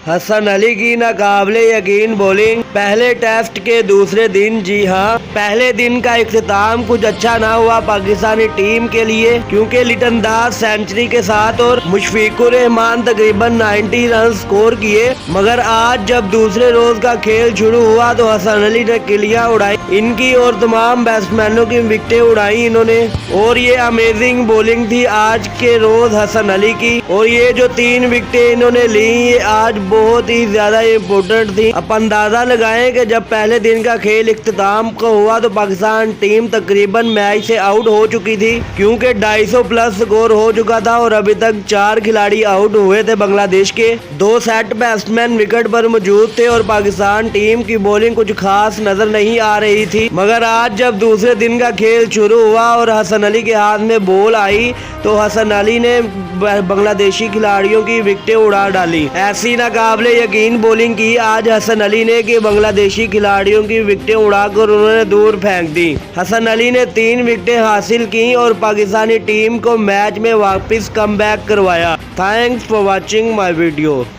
حسن علی کی ناقابل یقین بولنگ پہلے ٹیسٹ کے دوسرے دن۔ جی ہاں، پہلے دن کا اختتام کچھ اچھا نہ ہوا پاکستانی ٹیم کے لیے، کیونکہ لٹن داس سینچری کے ساتھ اور مشفیق الرحمان تقریباً 90 رن سکور کیے، مگر آج جب دوسرے روز کا کھیل شروع ہوا تو حسن علی نے کلیاں اڑائی ان کی اور تمام بیٹسمینوں کی وکٹیں اڑائی انہوں نے، اور یہ امیزنگ بولنگ تھی آج کے روز حسن علی کی، اور یہ جو 3 وکٹیں انہوں نے لی یہ آج بہت ہی زیادہ امپورٹنٹ تھی۔ اب اندازہ لگائیں کہ جب پہلے دن کا کھیل اختتام کا ہوا تو پاکستان ٹیم تقریباً میچ سے آؤٹ ہو چکی تھی، کیونکہ 250 پلس سکور ہو چکا تھا اور ابھی تک 4 کھلاڑی آؤٹ ہوئے تھے بنگلہ دیش کے۔ 2 سیٹ بیٹسمین وکٹ پر موجود تھے اور پاکستان ٹیم کی بولنگ کچھ خاص نظر نہیں آ رہی تھی، مگر آج جب دوسرے دن کا کھیل شروع ہوا اور حسن علی کے ہاتھ میں بال آئی تو حسن علی نے بنگلہ دیشی کھلاڑیوں کی وکٹیں اڑا ڈالی۔ ایسی ناقابل یقین بولنگ کی آج حسن علی نے کہ بنگلہ دیشی کھلاڑیوں کی وکٹیں اڑا کر انہوں نے دور پھینک دی۔ حسن علی نے 3 وکٹیں حاصل کی اور پاکستانی ٹیم کو میچ میں واپس کم بیک کروایا۔ Thanks for watching my video.